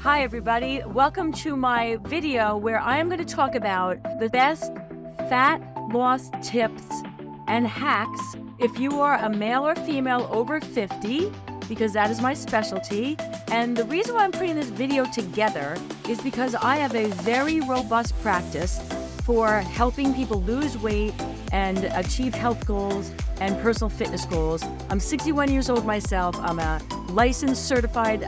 Hi everybody, welcome to my video where I am going to talk about the best fat loss tips and hacks if you are a male or female over 50, because that is my specialty. And the reason why I'm putting this video together is because I have a very robust practice for helping people lose weight and achieve health goals and personal fitness goals. I'm 61 years old myself. I'm a licensed certified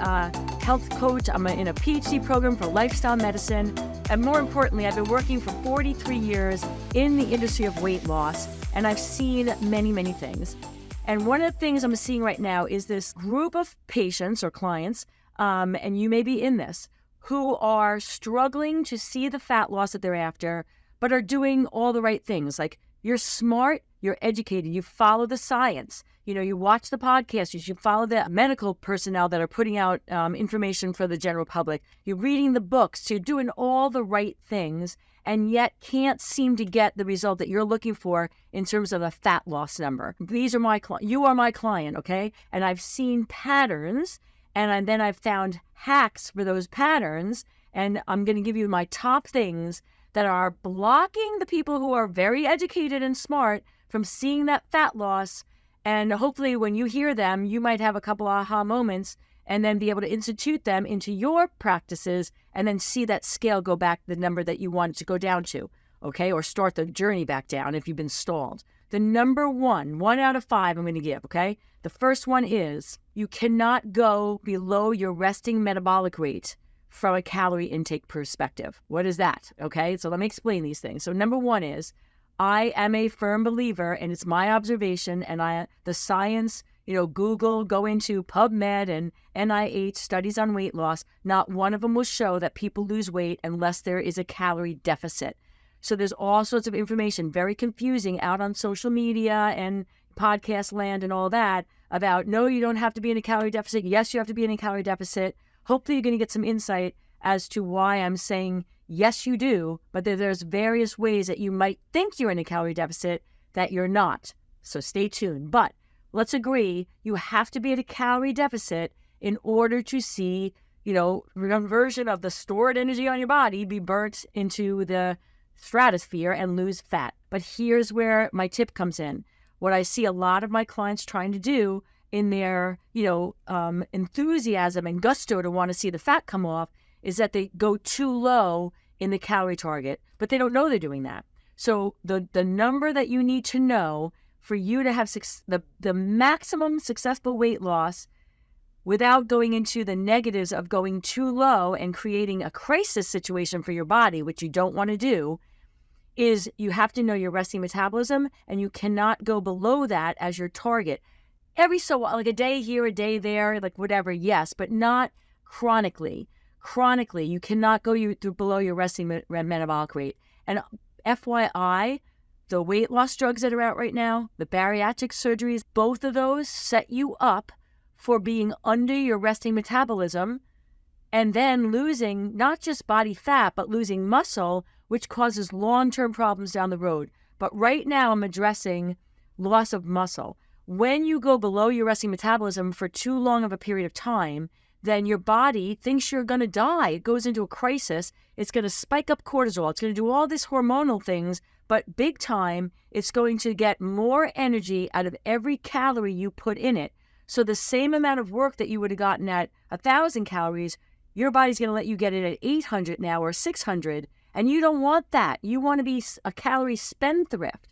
health coach. I'm in a PhD program for lifestyle medicine. And more importantly, I've been working for 43 years in the industry of weight loss, and I've seen many, many things. And one of the things I'm seeing right now is this group of patients or clients, and you may be in this, who are struggling to see the fat loss that they're after, but are doing all the right things. Like, you're smart, you're educated, you follow the science, you watch the podcast, you should follow the medical personnel that are putting out information for the general public. You're reading the books, you're doing all the right things, and yet can't seem to get the result that you're looking for in terms of a fat loss number. These are you are my client, okay? And I've seen patterns, and then I've found hacks for those patterns, and I'm going to give you my top things that are blocking the people who are very educated and smart from seeing that fat loss. And hopefully when you hear them, you might have a couple aha moments and then be able to institute them into your practices and then see that scale go back to the number that you want it to go down to, okay? Or start the journey back down if you've been stalled. The number one out of 5 I'm going to give, okay? The first one is you cannot go below your resting metabolic rate from a calorie intake perspective. What is that? Okay, so let me explain these things. So number one is, I am a firm believer, and it's my observation, and the science, Google, go into PubMed and NIH studies on weight loss. Not one of them will show that people lose weight unless there is a calorie deficit. So there's all sorts of information, very confusing, out on social media and podcast land and all that about, no, you don't have to be in a calorie deficit. Yes, you have to be in a calorie deficit. Hopefully you're going to get some insight as to why I'm saying, yes, you do, but there's various ways that you might think you're in a calorie deficit that you're not. So stay tuned. But let's agree, you have to be at a calorie deficit in order to see, conversion of the stored energy on your body be burnt into the stratosphere and lose fat. But here's where my tip comes in. What I see a lot of my clients trying to do in their, enthusiasm and gusto to want to see the fat come off is that they go too low in the calorie target, but they don't know they're doing that. So the number that you need to know for you to have the maximum successful weight loss without going into the negatives of going too low and creating a crisis situation for your body, which you don't want to do, is you have to know your resting metabolism, and you cannot go below that as your target. Every so while, like a day here, a day there, like whatever, yes, but not chronically. Chronically, you cannot go below your resting metabolic rate. And FYI, the weight loss drugs that are out right now, the bariatric surgeries, both of those set you up for being under your resting metabolism and then losing not just body fat, but losing muscle, which causes long-term problems down the road. But right now, I'm addressing loss of muscle. When you go below your resting metabolism for too long of a period of time, then your body thinks you're going to die. It goes into a crisis. It's going to spike up cortisol. It's going to do all these hormonal things, but big time, it's going to get more energy out of every calorie you put in it. So the same amount of work that you would have gotten at 1,000 calories, your body's going to let you get it at 800 now or 600, and you don't want that. You want to be a calorie spendthrift.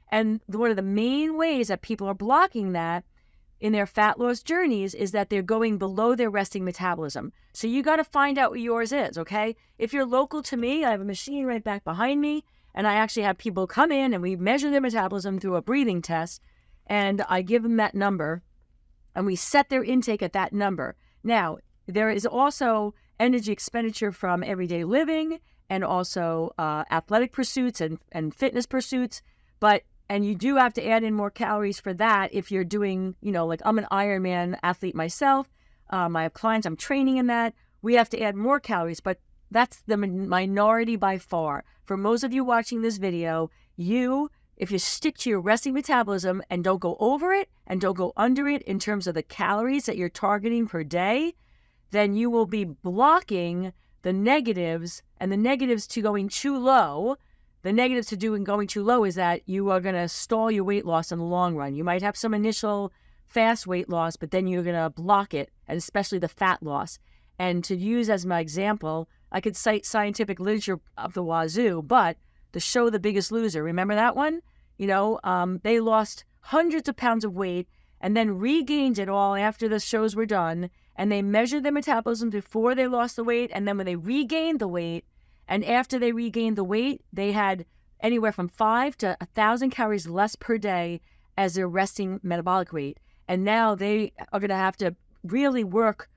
And one of the main ways that people are blocking that in their fat loss journeys is that they're going below their resting metabolism. So you got to find out what yours is, okay? If you're local to me, I have a machine right back behind me, and I actually have people come in and we measure their metabolism through a breathing test, and I give them that number, and we set their intake at that number. Now, there is also energy expenditure from everyday living and also athletic pursuits and fitness pursuits, and you do have to add in more calories for that if you're doing, like I'm an Ironman athlete myself. I have clients I'm training in that. We have to add more calories, but that's the minority by far. For most of you watching this video, if you stick to your resting metabolism and don't go over it and don't go under it in terms of the calories that you're targeting per day, then you will be blocking the negatives, and the negatives to going too low. The negatives to doing going too low is that you are going to stall your weight loss in the long run. You might have some initial fast weight loss, but then you're going to block it, and especially the fat loss. And to use as my example, I could cite scientific literature of the wazoo, but the show The Biggest Loser, remember that one? They lost hundreds of pounds of weight and then regained it all after the shows were done. And they measured their metabolism before they lost the weight. And then when they regained the weight, and after they regained the weight, they had anywhere from 5 to 1,000 calories less per day as their resting metabolic rate. And now they are going to have to really work.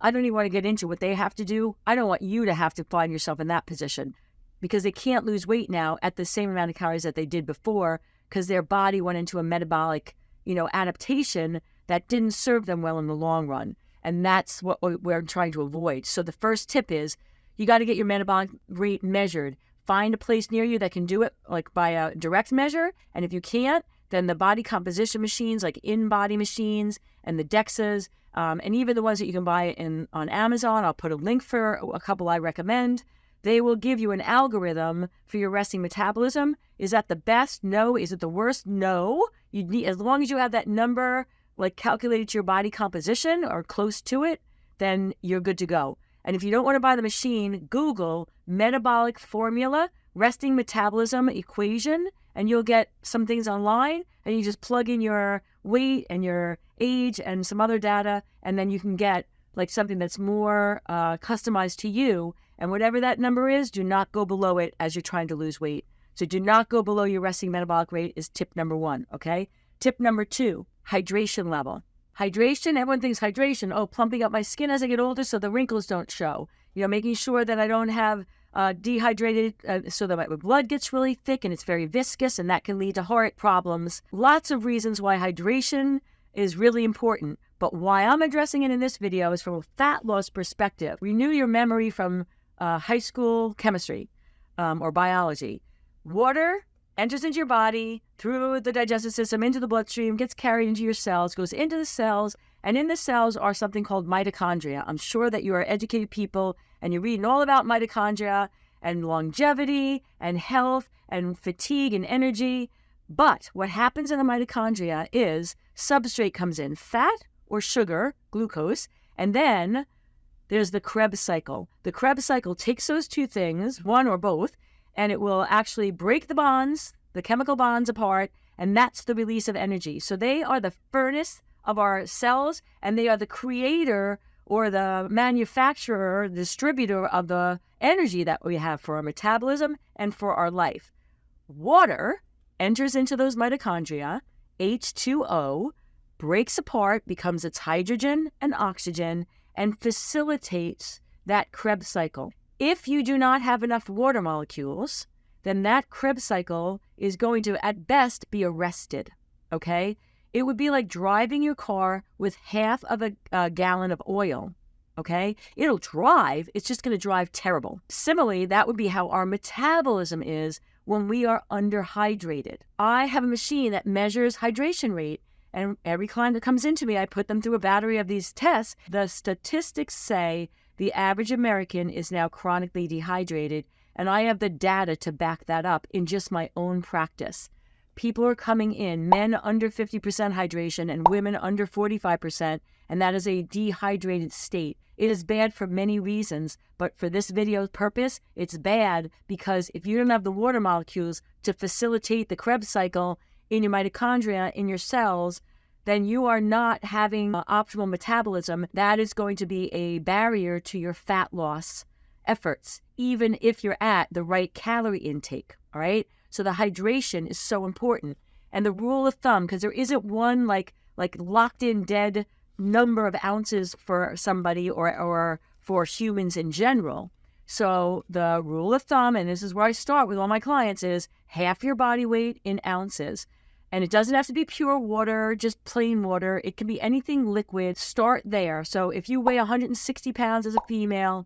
I don't even want to get into what they have to do. I don't want you to have to find yourself in that position, because they can't lose weight now at the same amount of calories that they did before, because their body went into a metabolic, adaptation that didn't serve them well in the long run. And that's what we're trying to avoid. So the first tip is you got to get your metabolic rate measured. Find a place near you that can do it, like by a direct measure. And if you can't, then the body composition machines, like InBody machines and the DEXAs, and even the ones that you can buy on Amazon. I'll put a link for a couple I recommend. They will give you an algorithm for your resting metabolism. Is that the best? No. Is it the worst? No. You need, as long as you have that number like calculated to your body composition or close to it, then you're good to go. And if you don't want to buy the machine, Google metabolic formula, resting metabolism equation, and you'll get some things online, and you just plug in your weight and your age and some other data, and then you can get like something that's more customized to you. And whatever that number is, do not go below it as you're trying to lose weight. So do not go below your resting metabolic rate is tip number 1, okay? Tip number 2, hydration level. Hydration, everyone thinks hydration, plumping up my skin as I get older so the wrinkles don't show. Making sure that I don't have dehydrated so that my blood gets really thick and it's very viscous, and that can lead to heart problems. Lots of reasons why hydration is really important. But why I'm addressing it in this video is from a fat loss perspective. Renew your memory from high school chemistry or biology. Water enters into your body through the digestive system, into the bloodstream, gets carried into your cells, goes into the cells, and in the cells are something called mitochondria. I'm sure that you are educated people and you're reading all about mitochondria and longevity and health and fatigue and energy. But what happens in the mitochondria is substrate comes in, fat or sugar, glucose, and then there's the Krebs cycle. The Krebs cycle takes those two things, one or both, and it will actually break the bonds, the chemical bonds apart, and that's the release of energy. So they are the furnace of our cells, and they are the creator or the manufacturer, distributor of the energy that we have for our metabolism and for our life. Water enters into those mitochondria, H2O, breaks apart, becomes its hydrogen and oxygen, and facilitates that Krebs cycle. If you do not have enough water molecules, then that Krebs cycle is going to, at best, be arrested, okay? It would be like driving your car with half of a gallon of oil, okay? It'll drive, it's just going to drive terrible. Similarly, that would be how our metabolism is when we are underhydrated. I have a machine that measures hydration rate, and every client that comes into me, I put them through a battery of these tests. The statistics say the average American is now chronically dehydrated, and I have the data to back that up in just my own practice. People are coming in, men under 50% hydration and women under 45%, and that is a dehydrated state. It is bad for many reasons, but for this video's purpose, it's bad because if you don't have the water molecules to facilitate the Krebs cycle in your mitochondria, in your cells, then you are not having optimal metabolism. That is going to be a barrier to your fat loss efforts, even if you're at the right calorie intake, all right? So the hydration is so important. And the rule of thumb, because there isn't one like locked in dead number of ounces for somebody or for humans in general. So the rule of thumb, and this is where I start with all my clients, is half your body weight in ounces. And it doesn't have to be pure water, just plain water. It can be anything liquid. Start there. So if you weigh 160 pounds as a female,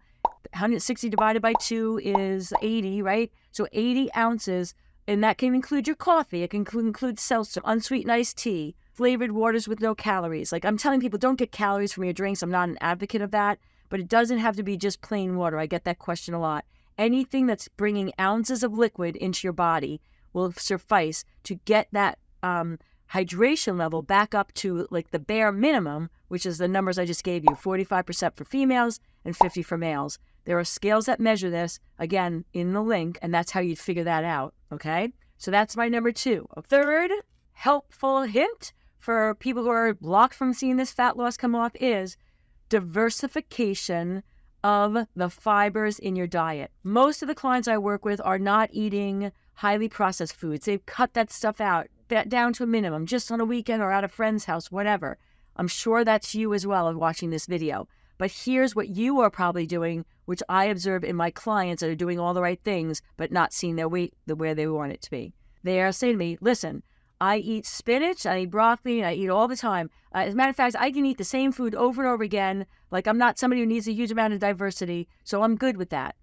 160 divided by 2 is 80, right? So 80 ounces, and that can include your coffee. It can include seltzer, unsweetened iced tea, flavored waters with no calories. Like I'm telling people, don't get calories from your drinks. I'm not an advocate of that. but it doesn't have to be just plain water. I get that question a lot. Anything that's bringing ounces of liquid into your body will suffice to get that hydration level back up to like the bare minimum, which is the numbers I just gave you, 45% for females and 50 for males. There are scales that measure this, again, in the link, and that's how you'd figure that out, okay? So that's my number 2. A third helpful hint for people who are blocked from seeing this fat loss come off is diversification of the fibers in your diet. Most of the clients I work with are not eating highly processed foods. They've cut that stuff out, down to a minimum, just on a weekend or at a friend's house, whatever. I'm sure that's you as well watching this video. But here's what you are probably doing, which I observe in my clients that are doing all the right things, but not seeing their weight where they want it to be. They are saying to me, listen, I eat spinach, I eat broccoli, I eat all the time. As a matter of fact, I can eat the same food over and over again. Like, I'm not somebody who needs a huge amount of diversity, so I'm good with that.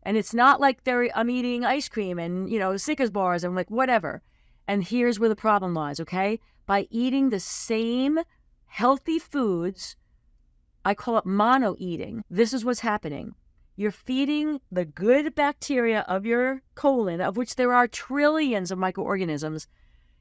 And it's not like I'm eating ice cream and, Snickers bars and like whatever. And here's where the problem lies, okay? By eating the same healthy foods, I call it mono-eating. This is what's happening. You're feeding the good bacteria of your colon, of which there are trillions of microorganisms.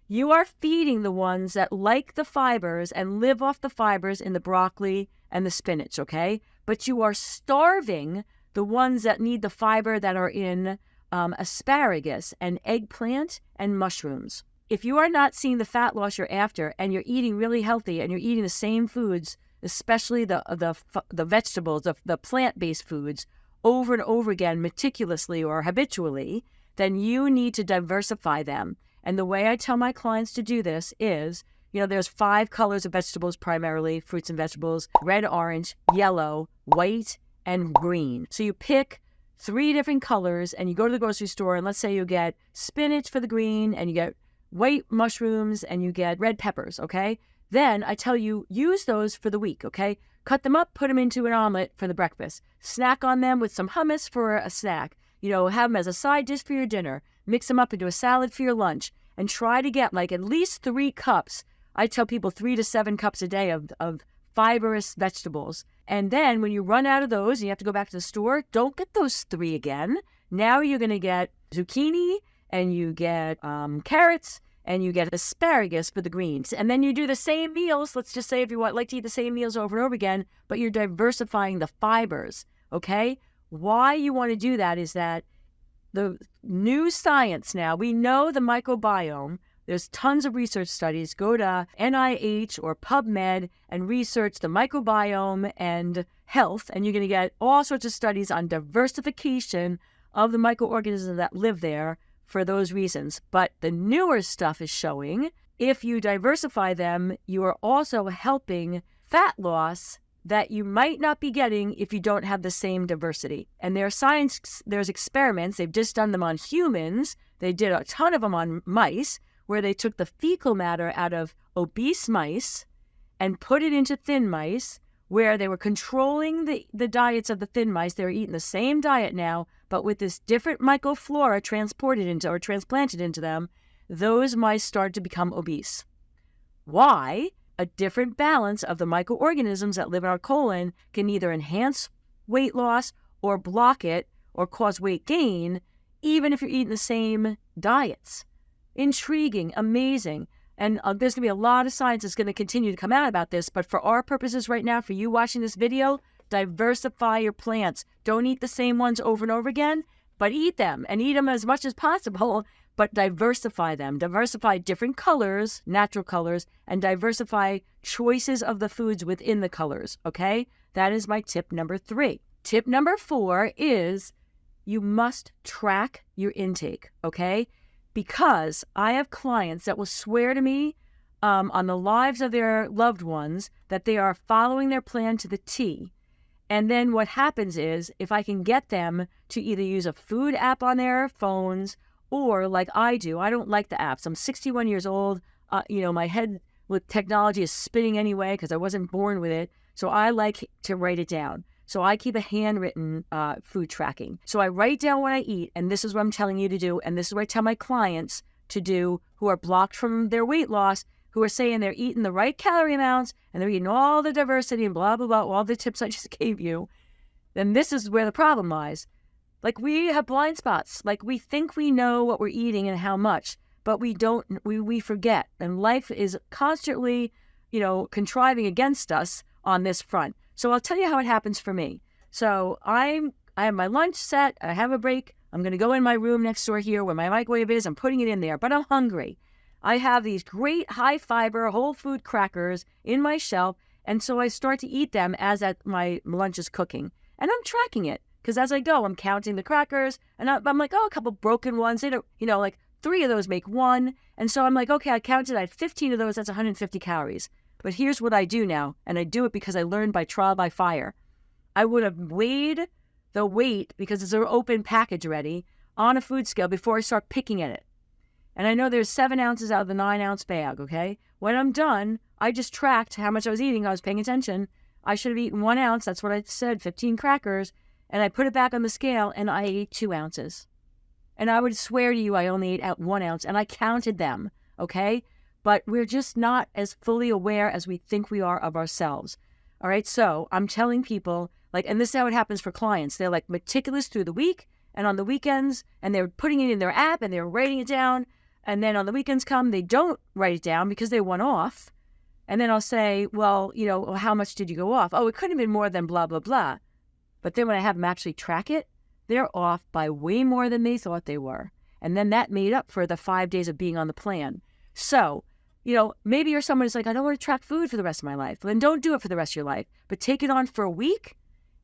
You are feeding the ones that like the fibers and live off the fibers in the broccoli and the spinach, okay? But you are starving the ones that need the fiber that are in asparagus and eggplant and mushrooms. If you are not seeing the fat loss you're after and you're eating really healthy and you're eating the same foods, especially the vegetables, the plant-based foods, over and over again, meticulously or habitually, then you need to diversify them. And the way I tell my clients to do this is, there's 5 colors of vegetables primarily, fruits and vegetables: red, orange, yellow, white, and green. So you pick 3 different colors and you go to the grocery store, and let's say you get spinach for the green and you get white mushrooms and you get red peppers, okay? Then I tell you, use those for the week, okay? Cut them up, put them into an omelet for the breakfast. Snack on them with some hummus for a snack. Have them as a side dish for your dinner. Mix them up into a salad for your lunch. And try to get like at least 3 cups. I tell people 3 to 7 cups a day of fibrous vegetables. And then when you run out of those and you have to go back to the store, don't get those 3 again. Now you're going to get zucchini and you get carrots and you get asparagus for the greens. And then you do the same meals. Let's just say if you like to eat the same meals over and over again, but you're diversifying the fibers, okay? Why you want to do that is that the new science now, we know the microbiome. There's tons of research studies. Go to NIH or PubMed and research the microbiome and health, and you're going to get all sorts of studies on diversification of the microorganisms that live there for those reasons. But the newer stuff is showing if you diversify them, you are also helping fat loss that you might not be getting if you don't have the same diversity. And there's experiments, they've just done them on humans. They did a ton of them on mice, where they took the fecal matter out of obese mice and put it into thin mice, where they were controlling the diets of the thin mice. They were eating the same diet now, but with this different microflora transplanted into them, those mice started to become obese. Why? A different balance of the microorganisms that live in our colon can either enhance weight loss or block it or cause weight gain, even if you're eating the same diets. Intriguing, amazing. And there's going to be a lot of science that's going to continue to come out about this. But for our purposes right now, for you watching this video, diversify your plants. Don't eat the same ones over and over again, but eat them and eat them as much as possible. But diversify them. Diversify different colors, natural colors, and diversify choices of the foods within the colors, okay? That is my tip number 3. Tip number 4 is you must track your intake, okay? Because I have clients that will swear to me on the lives of their loved ones that they are following their plan to the T. And then what happens is, if I can get them to either use a food app on their phones or like I do, I don't like the apps. I'm 61 years old. My head with technology is spinning anyway because I wasn't born with it. So I like to write it down. So I keep a handwritten food tracking. So I write down what I eat, and this is what I'm telling you to do, and this is what I tell my clients to do who are blocked from their weight loss, who are saying they're eating the right calorie amounts, and they're eating all the diversity and blah, blah, blah, all the tips I just gave you. then this is where the problem lies. Like, we have blind spots. Like, we think we know what we're eating and how much, but we don't, we forget. And life is constantly, contriving against us on this front. So I'll tell you how it happens for me. So I have my lunch set. I have a break. I'm going to go in my room next door here where my microwave is. I'm putting it in there, but I'm hungry. I have these great high fiber whole food crackers in my shelf. And so I start to eat them as my lunch is cooking. And I'm tracking it because as I go, I'm counting the crackers and I'm like, oh, a couple broken ones. They don't, like 3 of those make 1. And so I'm like, okay, I counted. I had 15 of those. That's 150 calories. But here's what I do now. And I do it because I learned by trial by fire. I would have weighed the weight, because it's an open package already, on a food scale before I start picking at it. And I know there's 7 ounces out of the 9-ounce bag, okay? When I'm done, I just tracked how much I was eating. I was paying attention. I should have eaten 1 ounce. That's what I said, 15 crackers. And I put it back on the scale, and I ate 2 ounces. And I would swear to you I only ate out 1 ounce, and I counted them, okay? But we're just not as fully aware as we think we are of ourselves. All right, so I'm telling people, and this is how it happens for clients. They're meticulous through the week and on the weekends, and they're putting it in their app and they're writing it down. And then on the weekends they don't write it down because they went off. And then I'll say, well, how much did you go off? Oh, it couldn't have been more than blah, blah, blah. But then when I have them actually track it, they're off by way more than they thought they were. And then that made up for the 5 days of being on the plan. So, maybe you're someone who's like, I don't want to track food for the rest of my life. Well, then don't do it for the rest of your life. But take it on for a week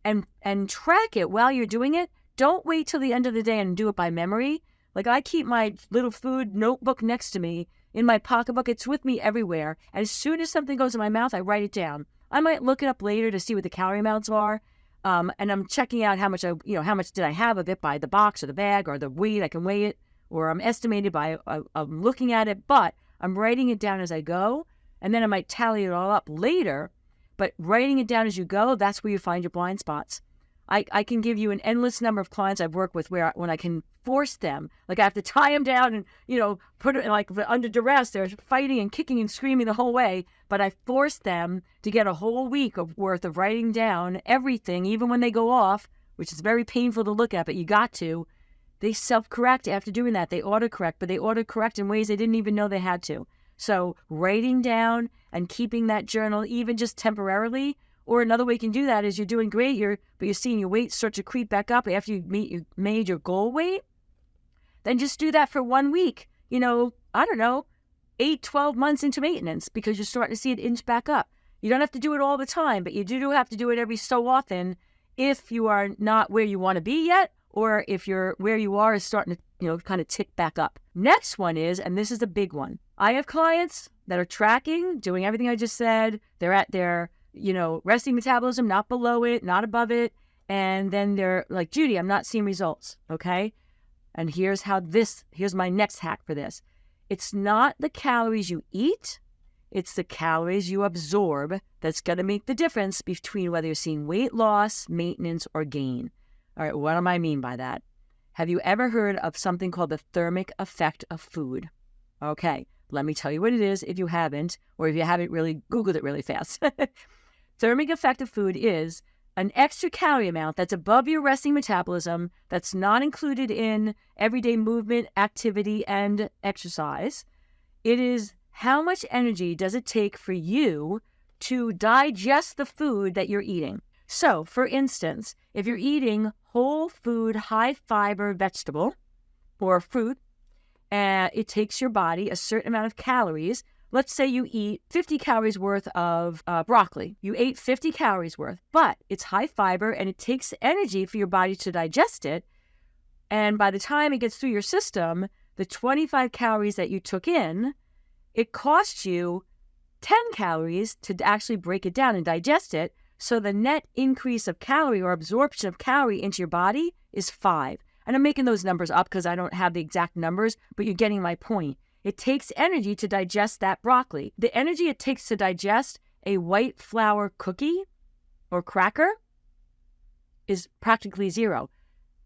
and track it while you're doing it. Don't wait till the end of the day and do it by memory. I keep my little food notebook next to me in my pocketbook. It's with me everywhere. And as soon as something goes in my mouth, I write it down. I might look it up later to see what the calorie amounts are. And I'm checking out how much how much did I have of it by the box or the bag or the weight. I can weigh it, or I'm estimated by I'm looking at it, but I'm writing it down as I go. And then I might tally it all up later. But writing it down as you go, that's where you find your blind spots. I can give you an endless number of clients I've worked with when I can force them, I have to tie them down and, put it under duress. They're fighting and kicking and screaming the whole way. But I force them to get a whole week worth of writing down everything, even when they go off, which is very painful to look at, but you got to. They self-correct after doing that. They autocorrect, but they autocorrect in ways they didn't even know they had to. So writing down and keeping that journal, even just temporarily, or another way you can do that is you're doing great, but you're seeing your weight start to creep back up after you made your goal weight. Then just do that for 1 week, 8, 12 months into maintenance, because you're starting to see it inch back up. You don't have to do it all the time, but you do have to do it every so often if you are not where you want to be yet, or if you're where you are is starting to, kind of tick back up. Next one is, and this is a big one, I have clients that are tracking, doing everything I just said. They're at their, resting metabolism, not below it, not above it. And then they're like, Judy, I'm not seeing results. Okay. And here's my next hack for this. It's not the calories you eat. It's the calories you absorb that's going to make the difference between whether you're seeing weight loss, maintenance, or gain. All right, what do I mean by that? Have you ever heard of something called the thermic effect of food? Okay, let me tell you what it is if you haven't, or if you haven't really Googled it really fast. Thermic effect of food is an extra calorie amount that's above your resting metabolism, that's not included in everyday movement, activity, and exercise. It is how much energy does it take for you to digest the food that you're eating. So, for instance, if you're eating whole food, high fiber vegetable or fruit, it takes your body a certain amount of calories. Let's say you eat 50 calories worth of broccoli. You ate 50 calories worth, but it's high fiber and it takes energy for your body to digest it. And by the time it gets through your system, the 25 calories that you took in, it costs you 10 calories to actually break it down and digest it. So the net increase of calorie or absorption of calorie into your body is 5. And I'm making those numbers up because I don't have the exact numbers, but you're getting my point. It takes energy to digest that broccoli. The energy it takes to digest a white flour cookie or cracker is practically zero.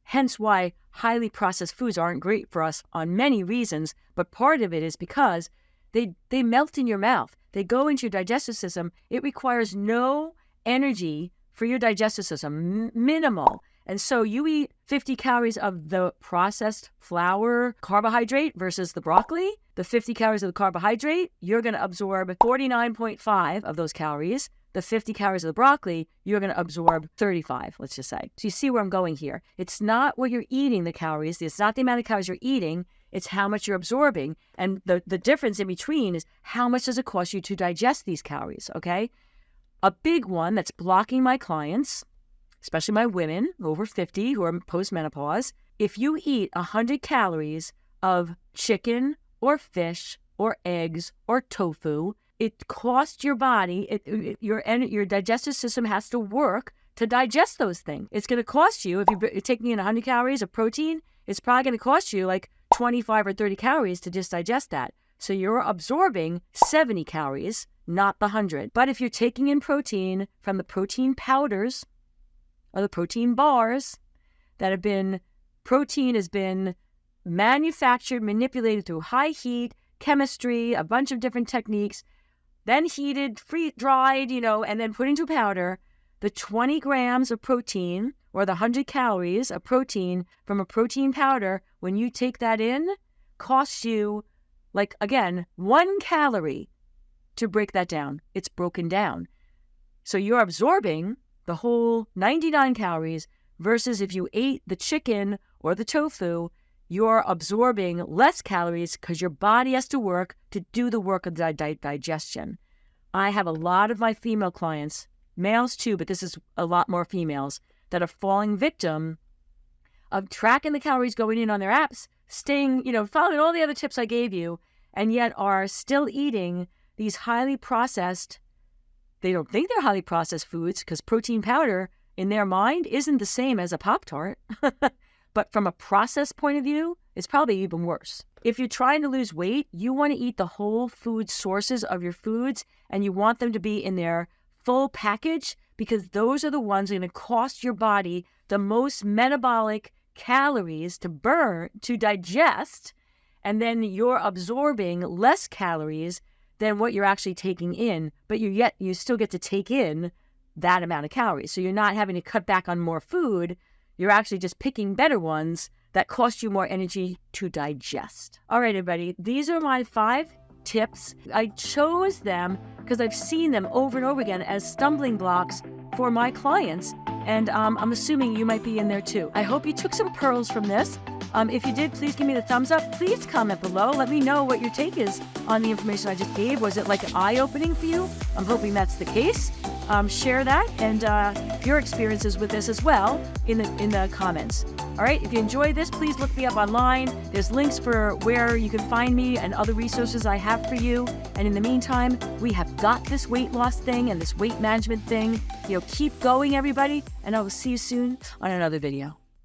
Hence why highly processed foods aren't great for us on many reasons, but part of it is because they melt in your mouth. They go into your digestive system. It requires no energy for your digestive system, minimal. And so you eat 50 calories of the processed flour carbohydrate versus the broccoli. The 50 calories of the carbohydrate, you're going to absorb 49.5 of those calories. The 50 calories of the broccoli, you're going to absorb 35, let's just say. So you see where I'm going here. It's not what you're eating, the calories. It's not the amount of calories you're eating. It's how much you're absorbing. And the difference in between is how much does it cost you to digest these calories, okay? A big one that's blocking my clients, especially my women over 50 who are postmenopause, if you eat 100 calories of chicken or fish or eggs or tofu, it costs your body, your digestive system has to work to digest those things. It's going to cost you, if you're taking in 100 calories of protein, it's probably going to cost you like 25 or 30 calories to just digest that. So you're absorbing 70 calories, not the 100. But if you're taking in protein from the protein powders or the protein bars that have been, protein has been manufactured, manipulated through high heat, chemistry, a bunch of different techniques, then heated, dried, and then put into powder, the 20 grams of protein or the 100 calories of protein from a protein powder, when you take that in, costs you, like, again, 1 calorie to break that down. It's broken down. So you're absorbing the whole 99 calories versus if you ate the chicken or the tofu, you're absorbing less calories because your body has to work to do the work of the digestion. I have a lot of my female clients, males too, but this is a lot more females, that are falling victim of tracking the calories going in on their apps, staying, following all the other tips I gave you, and yet are still eating these highly processed, they don't think they're highly processed foods because protein powder in their mind isn't the same as a Pop-Tart. But from a process point of view, it's probably even worse. If you're trying to lose weight, you want to eat the whole food sources of your foods, and you want them to be in their full package because those are the ones that are going to cost your body the most metabolic calories to burn, to digest, and then you're absorbing less calories than what you're actually taking in, but you still get to take in that amount of calories. So you're not having to cut back on more food. You're actually just picking better ones that cost you more energy to digest. All right, everybody, these are my 5 tips. I chose them because I've seen them over and over again as stumbling blocks for my clients, and I'm assuming you might be in there too. I hope you took some pearls from this. If you did, please give me the thumbs up. Please comment below. Let me know what your take is on the information I just gave. Was it like eye-opening for you? I'm hoping that's the case. Share that and your experiences with this as well in the comments. All right, if you enjoyed this, please look me up online. There's links for where you can find me and other resources I have for you. And in the meantime, we have got this weight loss thing and this weight management thing. Keep going, everybody, and I will see you soon on another video.